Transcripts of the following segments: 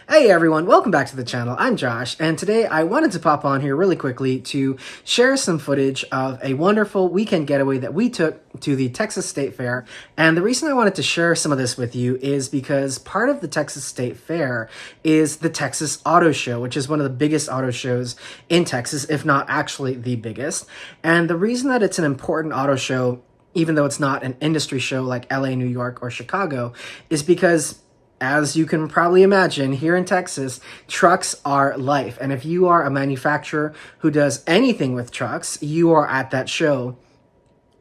Hey everyone, welcome back to the channel. I'm Josh, and today I wanted to pop on here really quickly to share some footage of a wonderful weekend getaway that we took to the Texas State Fair. And the reason I wanted to share some of this with you is because part of the Texas State Fair is the Texas Auto Show, which is one of the biggest auto shows in Texas, if not actually the biggest. And the reason that it's an important auto show, even though it's not an industry show like LA, New York, or Chicago, is because, as you can probably imagine, here in Texas, trucks are life. And if you are a manufacturer who does anything with trucks, you are at that show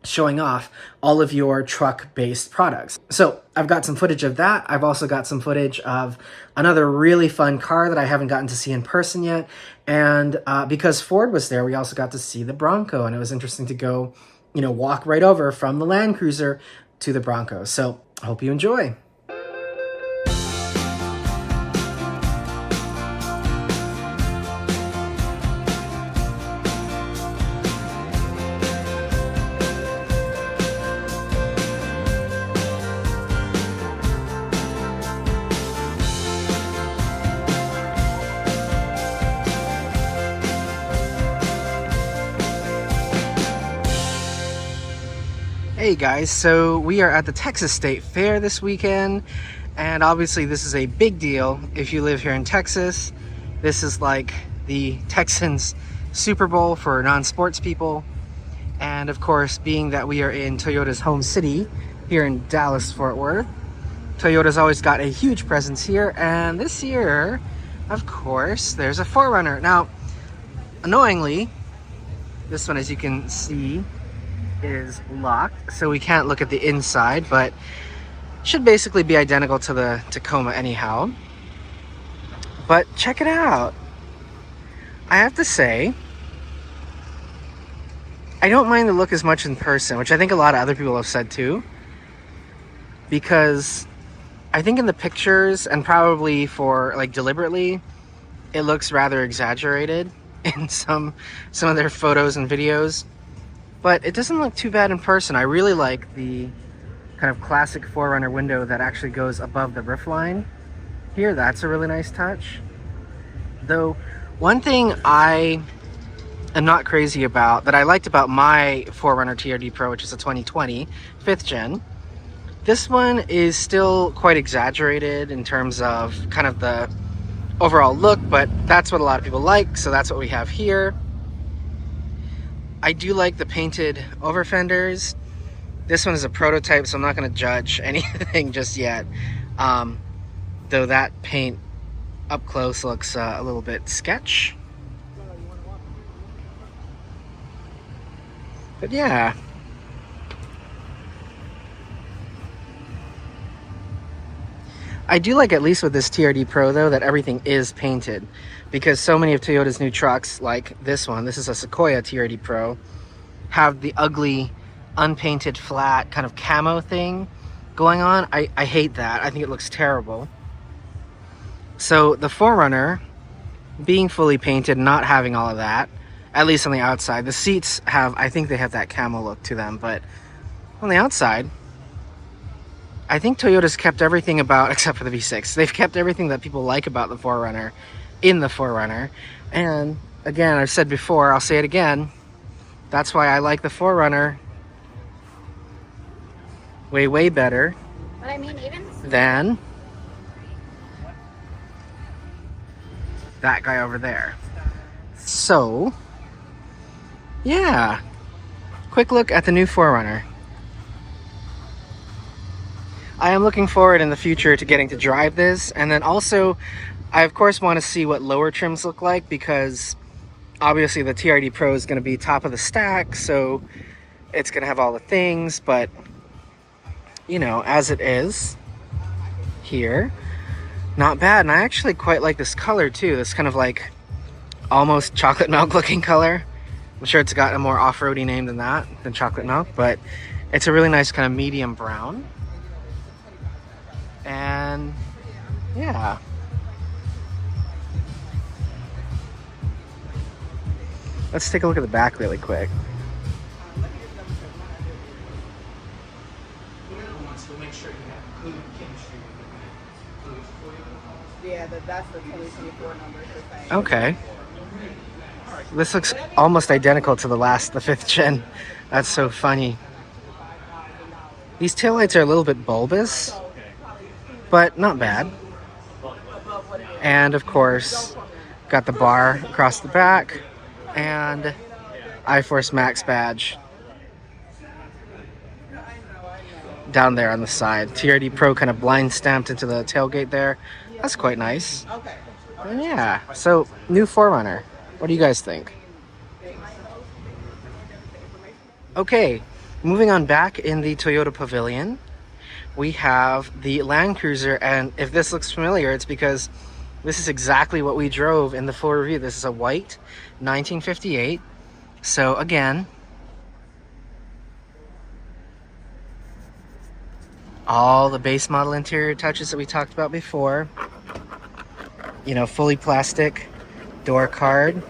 showing off all of your truck-based products. So I've got some footage of that. I've also got some footage of another really fun car that I haven't gotten to see in person yet. And because Ford was there, we also got to see the Bronco. And it was interesting to go, walk right over from the Land Cruiser to the Bronco. So I hope you enjoy. Hey guys, so we are at the Texas State Fair this weekend, and obviously this is a big deal if you live here in Texas. This is like the Texans Super Bowl for non-sports people, and of course, being that we are in Toyota's home city here in Dallas-Fort Worth, Toyota's always got a huge presence here, and this year, of course, there's a 4Runner. Now, annoyingly, this one, as you can see, is locked, so we can't look at the inside, but should basically be identical to the Tacoma anyhow. But check it out. I have to say, I don't mind the look as much in person, which I think a lot of other people have said too, because I think in the pictures, and probably for like deliberately, it looks rather exaggerated in some of their photos and videos. But it doesn't look too bad in person. I really like the kind of classic 4Runner window that actually goes above the roof line. Here, that's a really nice touch. Though, one thing I am not crazy about, that I liked about my 4Runner TRD Pro, which is a 2020, 5th gen, this one is still quite exaggerated in terms of kind of the overall look, but that's what a lot of people like, so that's what we have here. I do like the painted over fenders. This one is a prototype, so I'm not going to judge anything just yet. Though that paint up close looks a little bit sketch. But yeah. I do like, at least with this TRD Pro though, that everything is painted, because so many of Toyota's new trucks, like this one, this is a Sequoia TRD Pro, have the ugly unpainted flat kind of camo thing going on. I hate that. I think it looks terrible. So the 4Runner being fully painted, not having all of that, at least on the outside. The seats have, I think they have that camo look to them, but on the outside, I think Toyota's kept everything about, except for the V6, they've kept everything that people like about the 4Runner in the 4Runner. And again, I've said before, I'll say it again, that's why I like the 4Runner way better than that guy over there. So yeah, quick look at the new 4Runner. I am looking forward in the future to getting to drive this, and then also I of course want to see what lower trims look like, because obviously the TRD Pro is going to be top of the stack, so it's going to have all the things, but as it is here, not bad. And I actually quite like this color too, this kind of like almost chocolate milk looking color. I'm sure it's got a more off-roady name than that, than chocolate milk, but it's a really nice kind of medium brown. And yeah, let's take a look at the back really quick. Yeah, that's the 2024 number. Okay. This looks almost identical to the 5th gen. That's so funny. These taillights are a little bit bulbous, but not bad. And of course, got the bar across the back and iForce Max badge down there on the side. TRD Pro kind of blind stamped into the tailgate there. That's quite nice. And yeah, so new 4Runner. What do you guys think? Okay, moving on back in the Toyota Pavilion, we have the Land Cruiser, and if this looks familiar, it's because this is exactly what we drove in the full review. This is a white 1958. So again, all the base model interior touches that we talked about before. You know, fully plastic door card.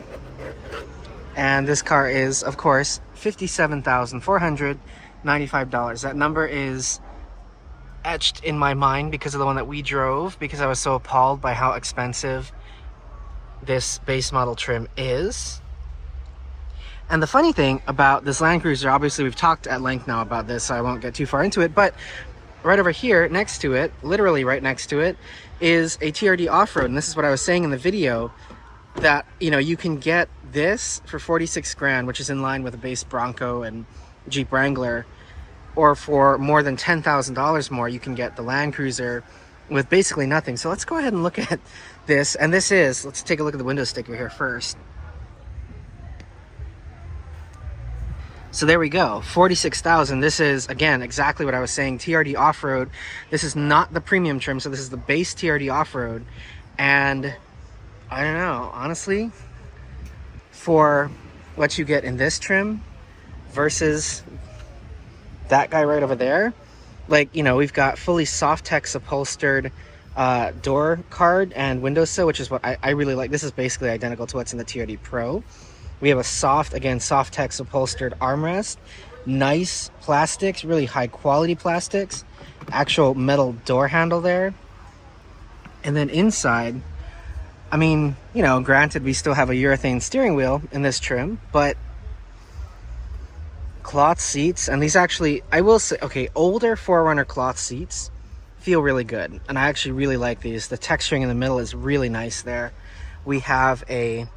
And this car is, of course, $57,495. That number is etched in my mind because of the one that we drove, because I was so appalled by how expensive this base model trim is. And the funny thing about this Land Cruiser, obviously we've talked at length now about this, so I won't get too far into it, but right over here next to it, literally right next to it, is a TRD Off Road. And this is what I was saying in the video, that, you know, you can get this for 46 grand, which is in line with a base Bronco and Jeep Wrangler, or for more than $10,000 more, you can get the Land Cruiser with basically nothing. So let's go ahead and look at this. And this is, let's take a look at the window sticker here first. So there we go, 46,000. This is, again, exactly what I was saying, TRD Off Road. This is not the premium trim, so this is the base TRD Off Road. And I don't know, honestly, for what you get in this trim versus that guy right over there, like, you know, we've got fully Softex upholstered door card and windowsill, which is what I really like. This is basically identical to what's in the TRD Pro. We have a Softex upholstered armrest, nice plastics, really high quality plastics, actual metal door handle there. And then inside, I mean, you know, granted we still have a urethane steering wheel in this trim, but cloth seats, and these actually, I will say, okay, older 4Runner cloth seats feel really good, and I actually really like these. The texturing in the middle is really nice there. We have a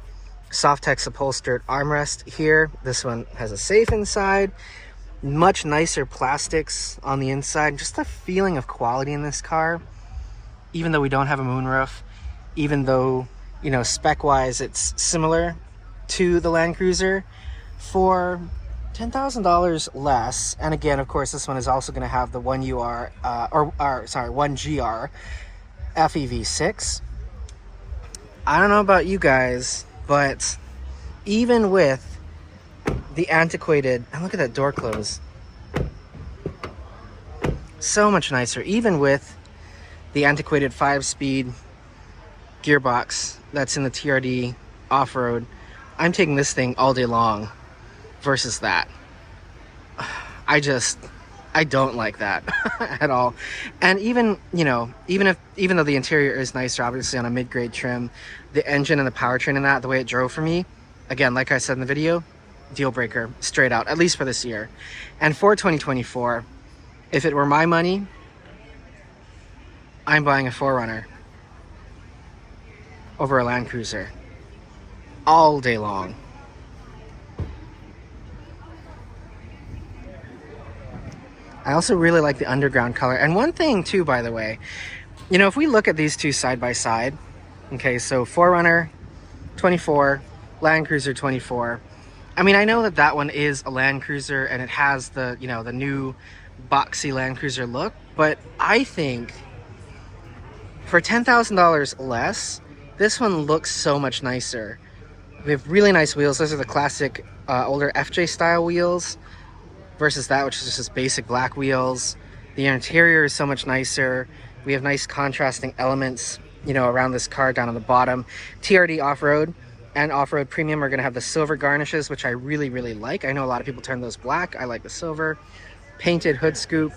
Softex upholstered armrest here. This one has a safe inside, much nicer plastics on the inside. Just the feeling of quality in this car, even though we don't have a moonroof, even though, you know, spec wise it's similar to the Land Cruiser, for $10,000 less. And again, of course, this one is also going to have the 1GR FEV6. I don't know about you guys, but even with the antiquated, and look at that door close, so much nicer, even with the antiquated 5-speed gearbox that's in the TRD Off Road, I'm taking this thing all day long versus that. I don't like that at all. And even, you know, even though the interior is nicer, obviously on a mid-grade trim, the engine and the powertrain in that, the way it drove for me, again, like I said in the video, deal breaker, straight out, at least for this year. And for 2024, if it were my money, I'm buying a 4Runner over a Land Cruiser all day long. I also really like the underground color. And one thing too, by the way, you know, if we look at these two side by side, okay, so 4Runner 24, Land Cruiser 24. I mean, I know that that one is a Land Cruiser and it has the, you know, the new boxy Land Cruiser look, but I think for $10,000 less, this one looks so much nicer. We have really nice wheels. Those are the classic older FJ style wheels versus that, which is just basic black wheels. The interior is so much nicer. We have nice contrasting elements, you know, around this car down on the bottom. TRD Off Road and Off Road Premium are going to have the silver garnishes, which I really, really like. I know a lot of people turn those black. I like the silver. Painted hood scoop.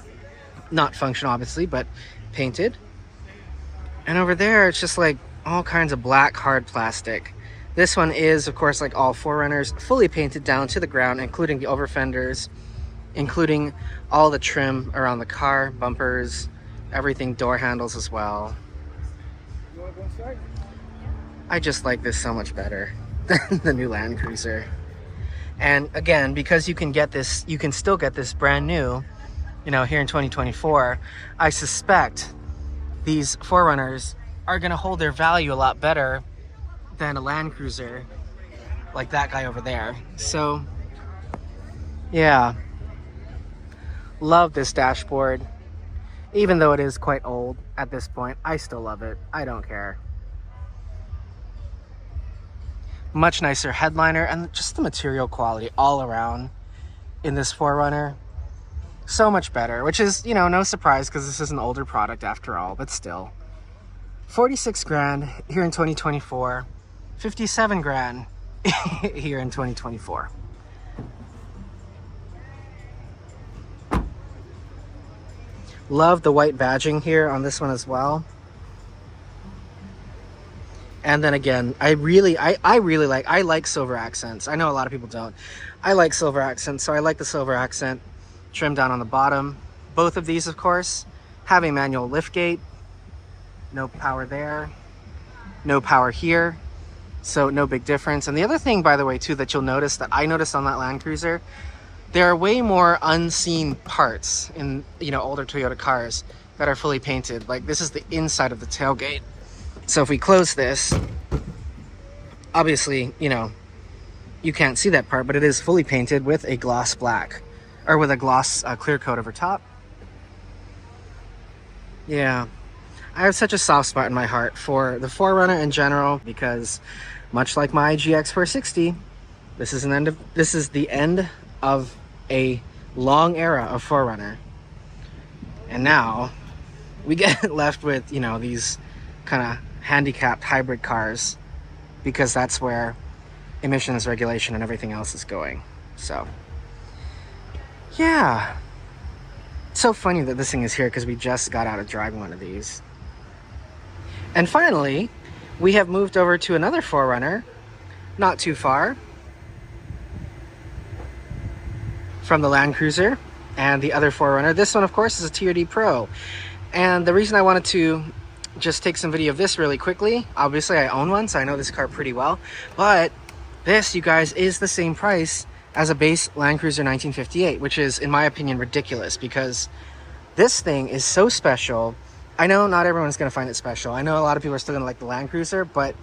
Not function, obviously, but painted. And over there, it's just like all kinds of black hard plastic. This one is, of course, like all 4Runners, fully painted down to the ground, including the over fenders, including all the trim around the car, bumpers, everything, door handles as well. You want to go inside? I just like this so much better than the new Land Cruiser. And again, because you can get this, you can still get this brand new, you know, here in 2024, I suspect these 4Runners are going to hold their value a lot better than a Land Cruiser like that guy over there. So yeah, love this dashboard. Even though it is quite old at this point, I still love it. I don't care. Much nicer headliner, and just the material quality all around in this 4Runner, so much better, which is, you know, no surprise because this is an older product after all, but still. 46 grand here in 2024, 57 grand here in 2024. Love the white badging here on this one as well. And then again, I like silver accents. I know a lot of people don't. I like silver accents, so I like the silver accent trim down on the bottom. Both of these, of course, have a manual liftgate. No power there, no power here, so no big difference. And the other thing, by the way, too, that you'll notice, that I noticed on that Land Cruiser, there are way more unseen parts in, you know, older Toyota cars that are fully painted. Like this is the inside of the tailgate. So if we close this, obviously, you know, you can't see that part, but it is fully painted with a gloss black, or with a gloss clear coat over top. Yeah, I have such a soft spot in my heart for the 4Runner in general, because much like my GX460, this is the end of a long era of 4Runner. And now we get left with, you know, these kind of handicapped hybrid cars, because that's where emissions regulation and everything else is going. So yeah, it's so funny that this thing is here because we just got out of driving one of these. And finally, we have moved over to another 4Runner, not too far from the Land Cruiser and the other 4Runner. This one, of course, is a TRD Pro. And the reason I wanted to just take some video of this really quickly, obviously I own one, so I know this car pretty well, but this, you guys, is the same price as a base Land Cruiser 1958, which is, in my opinion, ridiculous, because this thing is so special. I know not everyone's going to find it special. I know a lot of people are still going to like the Land Cruiser, but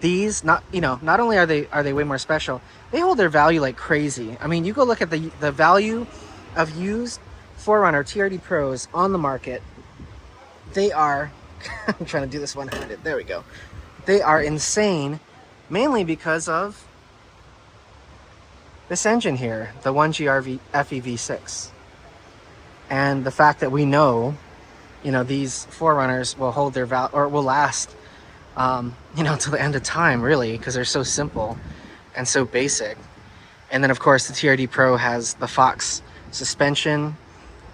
these, not only are they way more special, they hold their value like crazy. I mean, you go look at the value of used 4Runner TRD Pros on the market. They are I'm trying to do this one-handed. There we go. They are insane, mainly because of this engine here, the 1GR FEV6. And the fact that we know, you know, these 4Runners will hold their value, or will last, you know, till the end of time, really, because they're so simple and so basic. And then, of course, the TRD Pro has the Fox suspension.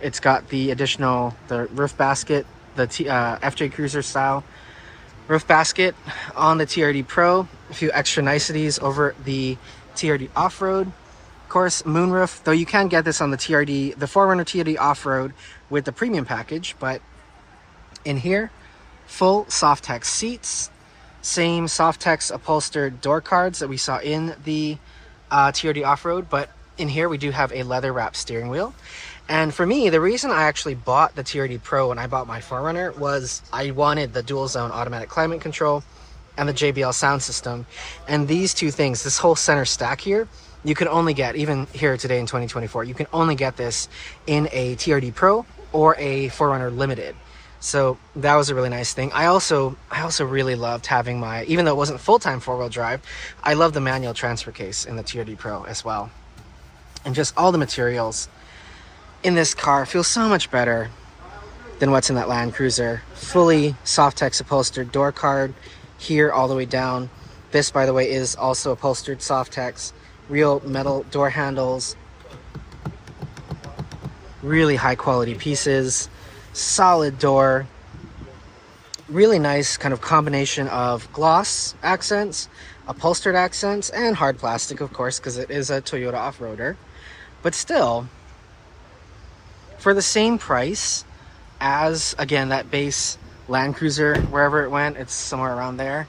It's got the additional, the roof basket, the FJ Cruiser style roof basket on the TRD Pro. A few extra niceties over the TRD Off Road. Of course, moonroof, though you can get this on the 4Runner TRD Off Road with the premium package, but in here, full Softex seats, same Softex upholstered door cards that we saw in the TRD Off Road, but in here we do have a leather wrapped steering wheel. And for me, the reason I actually bought the TRD Pro when I bought my 4Runner was I wanted the dual zone automatic climate control and the JBL sound system. And these two things, this whole center stack here, you can only get, even here today in 2024, you can only get this in a TRD Pro or a 4Runner Limited. So that was a really nice thing. I also really loved having my, even though it wasn't full-time four-wheel drive, I love the manual transfer case in the TRD Pro as well. And just all the materials in this car feels so much better than what's in that Land Cruiser. Fully Softex upholstered door card here all the way down. This, by the way, is also upholstered Softex. Real metal door handles. Really high quality pieces. Solid door. Really nice kind of combination of gloss accents, upholstered accents, and hard plastic, of course, because it is a Toyota off-roader. But still, for the same price as, again, that base Land Cruiser, wherever it went, it's somewhere around there.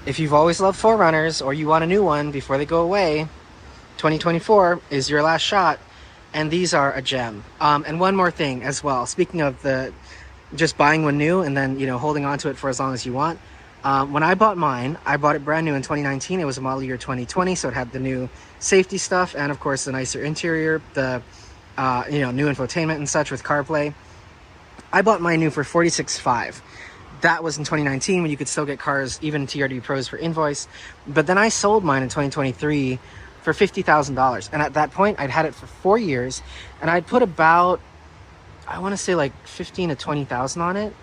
If you've always loved 4Runners or you want a new one before they go away, 2024 is your last shot, and these are a gem. And one more thing as well, speaking of the just buying one new and then, you know, holding on to it for as long as you want. When I bought mine, I bought it brand new in 2019. It was a model year 2020, so it had the new safety stuff and of course the nicer interior, the new infotainment and such with CarPlay. I bought mine new for $46,500. That was in 2019 when you could still get cars, even TRD Pros, for invoice. But then I sold mine in 2023 for $50,000. And at that point, I'd had it for 4 years, and I'd put about, I want to say like 15 to 20,000 on it.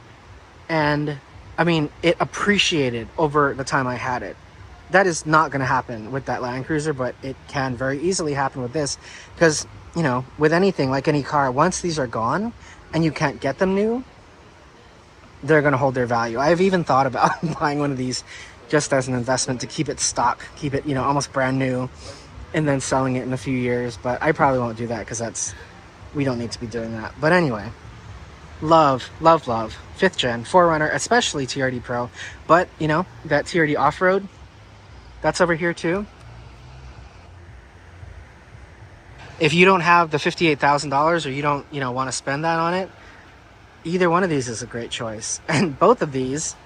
And I mean, it appreciated over the time I had it. That is not going to happen with that Land Cruiser, but it can very easily happen with this. Because, you know, with anything, like any car, once these are gone and you can't get them new, they're going to hold their value. I've even thought about buying one of these just as an investment to keep it stock, keep it, you know, almost brand new, and then selling it in a few years. But I probably won't do that because we don't need to be doing that. But anyway, love 5th gen 4Runner, especially TRD Pro. But, you know, that TRD Off Road, that's over here too. If you don't have the $58,000 or you don't, you know, want to spend that on it, either one of these is a great choice. And both of these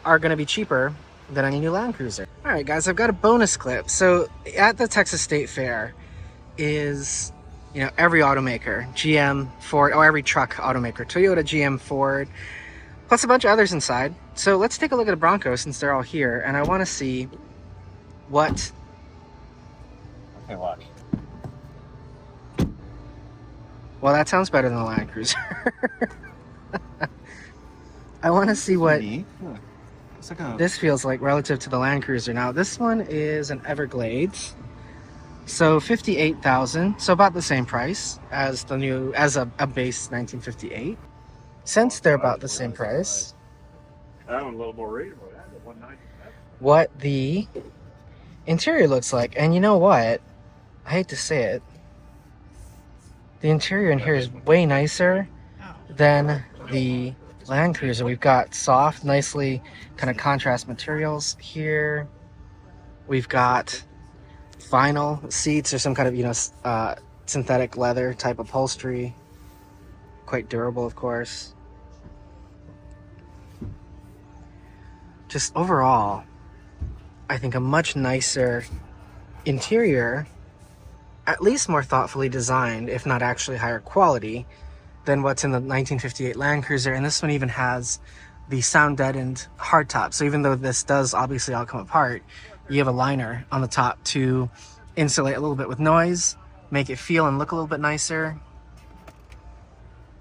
are going to be cheaper than any new Land Cruiser. All right, guys, I've got a bonus clip. So at the Texas State Fair is, you know, every automaker, GM, Ford, or every truck automaker, Toyota, GM, Ford, plus a bunch of others inside. So let's take a look at a Bronco since they're all here. And I want to see what... Okay, watch. Well, that sounds better than the Land Cruiser. I want to see what this feels like relative to the Land Cruiser. Now, this one is an Everglades, so $58,000, so about the same price as the new, as a base 1958. Since they're about the same price, That one a little more reasonable. what the interior looks like. And you know what? I hate to say it, the interior in here is way nicer than the Land Cruiser. We've got soft, nicely kind of contrast materials here. We've got vinyl seats or some kind of, you know, synthetic leather type upholstery. Quite durable, of course. Just overall, I think a much nicer interior, at least more thoughtfully designed, if not actually higher quality, than what's in the 1958 Land Cruiser. And this one even has the sound deadened hardtop. So even though this does obviously all come apart, you have a liner on the top to insulate a little bit with noise, make it feel and look a little bit nicer.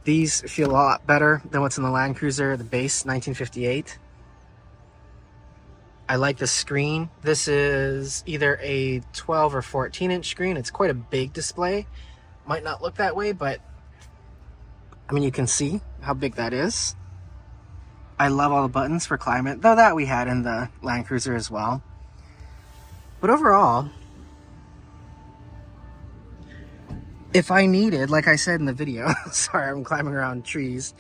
These feel a lot better than what's in the Land Cruiser, the base 1958. I like the screen. This is either a 12 or 14 inch screen. It's quite a big display. Might not look that way, but I mean, you can see how big that is. I love all the buttons for climate, though that we had in the Land Cruiser as well. But overall, if I needed, like I said in the video, sorry, I'm climbing around trees.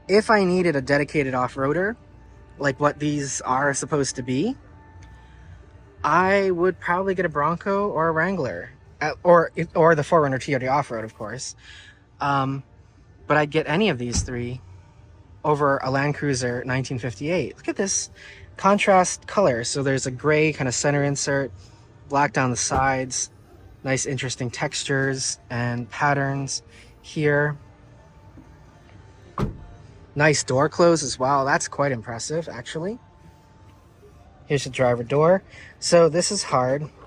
If I needed a dedicated off-roader, like what these are supposed to be, I would probably get a Bronco or a Wrangler, or the 4Runner TRD Off-Road, of course. But I'd get any of these three over a Land Cruiser 1958. Look at this contrast color. So there's a gray kind of center insert, black down the sides, nice interesting textures and patterns here. Nice door close as well. That's quite impressive, actually. Here's the driver door. So this is hard, but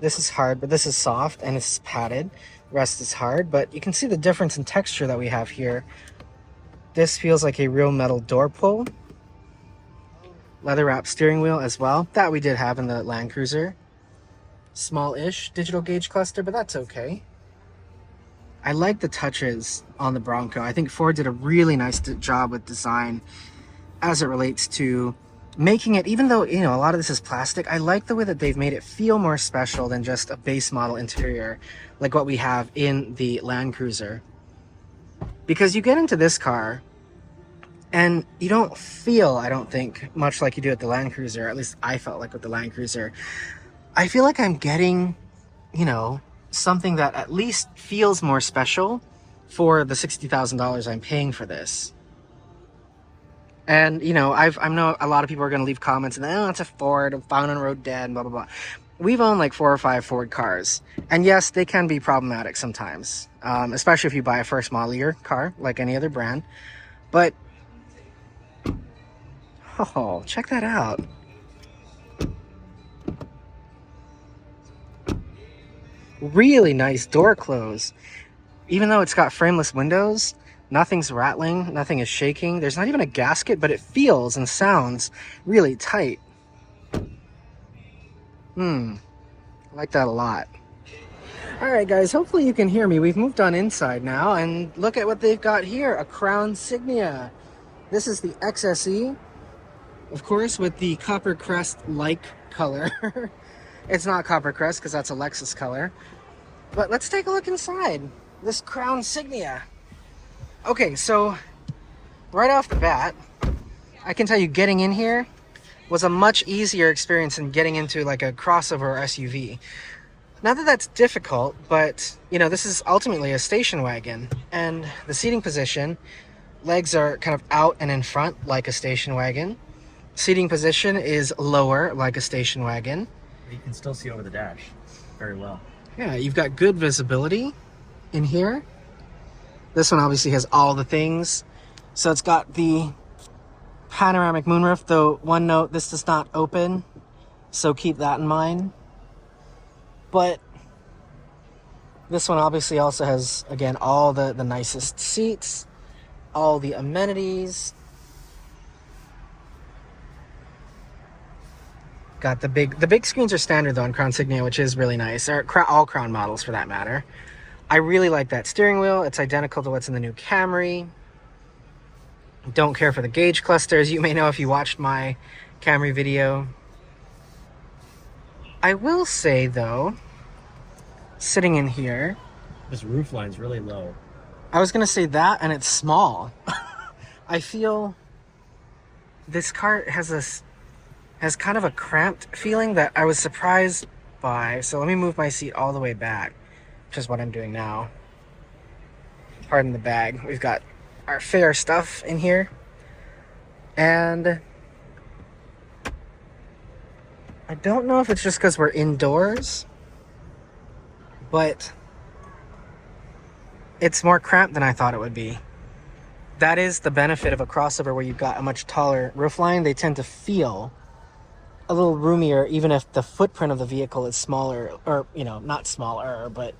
this is soft and it's padded. The rest is hard, but you can see the difference in texture that we have here. This feels like a real metal door pull. Leather wrap steering wheel as well. That we did have in the Land Cruiser. Small-ish digital gauge cluster, but that's okay. I like the touches on the Bronco. I think Ford did a really nice job with design as it relates to making it, even though, you know, a lot of this is plastic, I like the way that they've made it feel more special than just a base model interior like what we have in the Land Cruiser. Because you get into this car and you don't feel, I don't think, much like you do at the Land Cruiser. At least I felt like with the Land Cruiser. I feel like I'm getting, you know, something that at least feels more special for the $60,000 I'm paying for this. And, you know, I know a lot of people are going to leave comments and, oh, it's a Ford, I'm found on road dead, and blah, blah, blah. We've owned like 4 or 5 Ford cars. And yes, they can be problematic sometimes, especially if you buy a first model year car, like any other brand. But, oh, check that out. Really nice door close. Even though it's got frameless windows, nothing's rattling, nothing is shaking. There's not even a gasket, but it feels and sounds really tight. I like that a lot. All right, guys, hopefully you can hear me. We've moved on inside now, and look at what they've got here, a Crown Signia. This is the XSE, of course, with the copper crest-like color. It's not copper crest because that's a Lexus color. But let's take a look inside this Crown Signia. Okay, so right off the bat, I can tell you getting in here was a much easier experience than getting into like a crossover or SUV. Not that that's difficult, but you know, this is ultimately a station wagon, and the seating position, legs are kind of out and in front like a station wagon. Seating position is lower like a station wagon. You can still see over the dash very well. Yeah, you've got good visibility in here. This one obviously has all the things. So it's got the panoramic moonroof, though one note, this does not open, so keep that in mind. But this one obviously also has, again, all the nicest seats, all the amenities. Got the big screens are standard though on Crown Signia, which is really nice. Or all Crown models for that matter. I really like that steering wheel. It's identical to what's in the new Camry. Don't care for the gauge clusters. You may know if you watched my Camry video. I will say though, sitting in here, this roof line's really low. I was gonna say that, and it's small. I feel this car has kind of a cramped feeling that I was surprised by. So let me move my seat all the way back, which is what I'm doing now. Pardon the bag. We've got our fair stuff in here. And I don't know if it's just because we're indoors, but it's more cramped than I thought it would be. That is the benefit of a crossover where you've got a much taller roofline. They tend to feel a little roomier, even if the footprint of the vehicle is smaller, or, you know, not smaller, but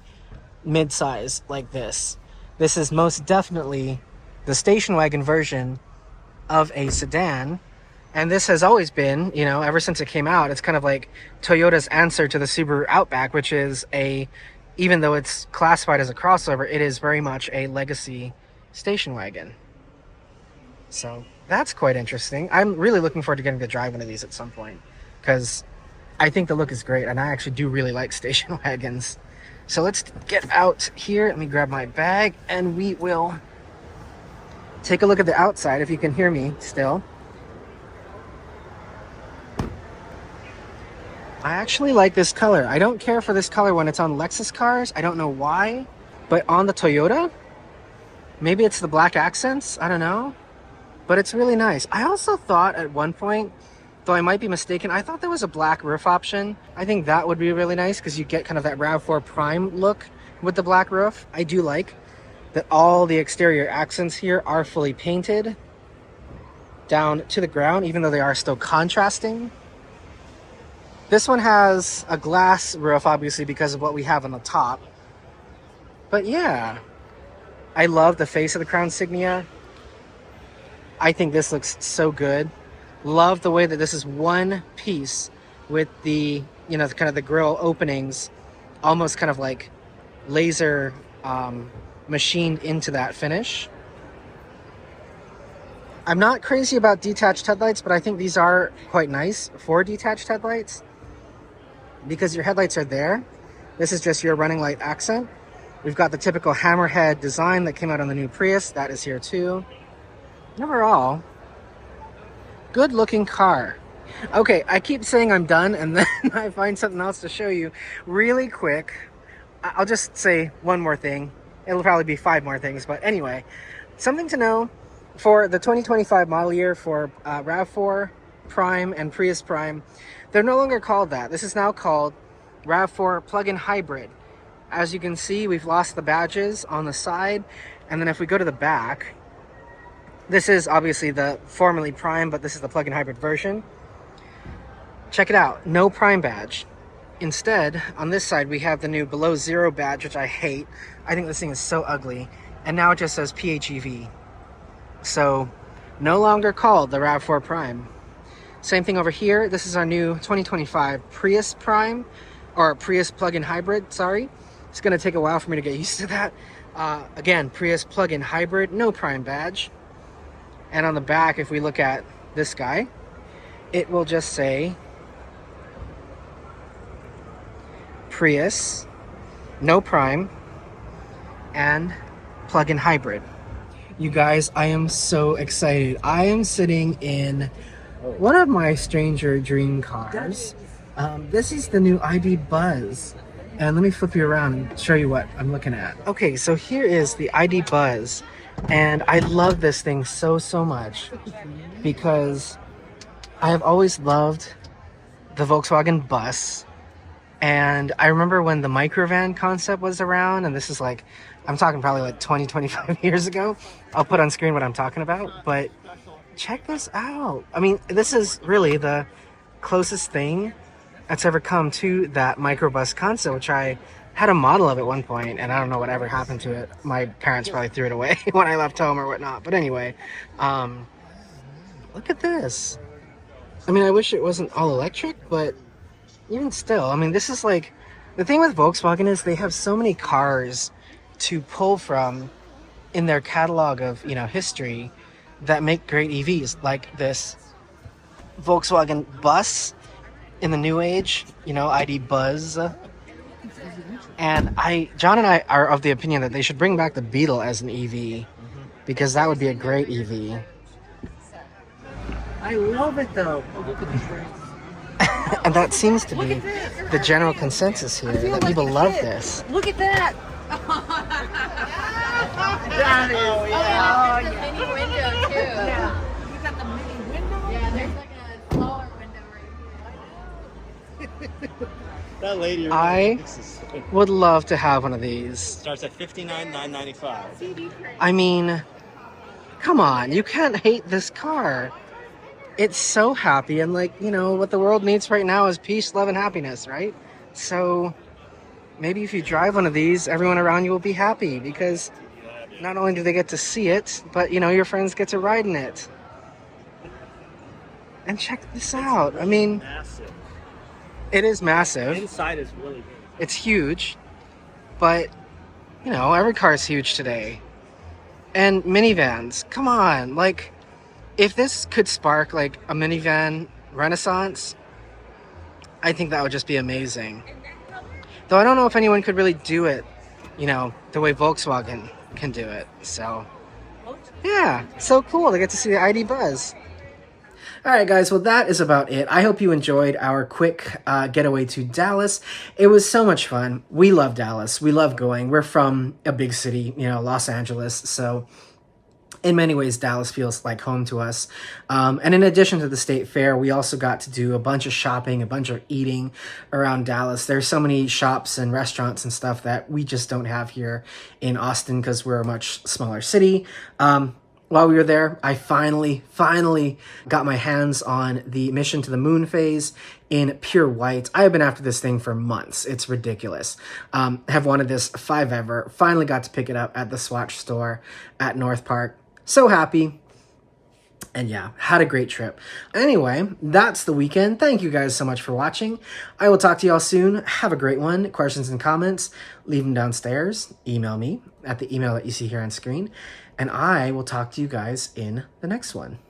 mid-size like this. This is most definitely the station wagon version of a sedan. And this has always been, you know, ever since it came out, it's kind of like Toyota's answer to the Subaru Outback, which is even though it's classified as a crossover, it is very much a legacy station wagon. So that's quite interesting. I'm really looking forward to getting to drive one of these at some point, because I think the look is great, and I actually do really like station wagons. So let's get out here. Let me grab my bag, and we will take a look at the outside, if you can hear me still. I actually like this color. I don't care for this color when it's on Lexus cars. I don't know why, but on the Toyota, maybe it's the black accents. I don't know, but it's really nice. I also thought at one point, though I might be mistaken, I thought there was a black roof option. I think that would be really nice because you get kind of that RAV4 Prime look with the black roof. I do like that all the exterior accents here are fully painted down to the ground, even though they are still contrasting. This one has a glass roof, obviously, because of what we have on the top. But yeah, I love the face of the Crown Signia. I think this looks so good. Love the way that this is one piece with the, you know, kind of the grille openings, almost kind of like laser machined into that finish. I'm not crazy about detached headlights, but I think these are quite nice for detached headlights because your headlights are there. This is just your running light accent. We've got the typical hammerhead design that came out on the new Prius. That is here too. Overall, good looking car. Okay, I keep saying I'm done and then I find something else to show you really quick. I'll just say one more thing. It'll probably be 5 more things, but anyway, something to know for the 2025 model year for RAV4 Prime and Prius Prime. They're no longer called that. This is now called RAV4 Plug-in Hybrid. As you can see, we've lost the badges on the side, and then if we go to the back, this is obviously the formerly Prime, but this is the plug-in hybrid version. Check it out, no Prime badge. Instead, on this side, we have the new below zero badge, which I hate. I think this thing is so ugly. And now it just says PHEV. So, no longer called the RAV4 Prime. Same thing over here. This is our new 2025 Prius Prime, or Prius plug-in hybrid, sorry. It's gonna take a while for me to get used to that. Again, Prius plug-in hybrid, no Prime badge. And on the back, if we look at this guy, it will just say Prius, no Prime, and plug-in hybrid. You guys, I am so excited. I am sitting in one of my stranger dream cars. This is the new ID BUZZ. And let me flip you around and show you what I'm looking at. Okay, so here is the ID BUZZ. And I love this thing so much because I have always loved the Volkswagen bus. And I remember when the microvan concept was around, and this is like, I'm talking probably like 25 years ago. I'll put on screen what I'm talking about, but check this out. I mean, this is really the closest thing that's ever come to that microbus concept, which I had a model of at one point, and I don't know whatever happened to it. My parents probably threw it away when I left home or whatnot. But anyway, look at this. I mean, I wish it wasn't all electric, but even still, I mean, this is like, the thing with Volkswagen is they have so many cars to pull from in their catalog of, you know, history that make great EVs, like this Volkswagen bus in the new age, you know, ID BUZZ. And John and I are of the opinion that they should bring back the Beetle as an EV, because that would be a great EV. I love it though. And that seems to be the general consensus here, that people love this. Look at that! That is, oh yeah. The mini window too. Yeah. You got the mini window? Yeah, there's like a smaller window right here. That lady. I would love to have one of these. Starts at $59,995. I mean, come on, you can't hate this car. It's so happy, and like, you know, what the world needs right now is peace, love, and happiness, right? So maybe if you drive one of these, everyone around you will be happy, because not only do they get to see it, but, you know, your friends get to ride in it. And check this out. I mean, Massive. it is massive. Inside is really big. It's huge, but, you know, every car is huge today. And minivans, come on, like, if this could spark like a minivan renaissance, I think that would just be amazing. Though I don't know if anyone could really do it, you know, the way Volkswagen can do it. So, yeah, so cool to get to see the ID BUZZ. All right, guys, well, that is about it. I hope you enjoyed our quick getaway to Dallas. It was so much fun. We love Dallas. We love going. We're from a big city, you know, Los Angeles, so in many ways, Dallas feels like home to us. And in addition to the state fair, we also got to do a bunch of shopping, a bunch of eating around Dallas. There's so many shops and restaurants and stuff that we just don't have here in Austin because we're a much smaller city. While we were there, I finally got my hands on the Mission to the Moon phase in pure white. I have been after this thing for months. It's ridiculous. Have wanted this ever. Finally got to pick it up at the Swatch store at North Park. So happy. And yeah, had a great trip. Anyway, that's the weekend. Thank you guys so much for watching. I will talk to y'all soon. Have a great one. Questions and comments, leave them downstairs. Email me at the email that you see here on screen. And I will talk to you guys in the next one.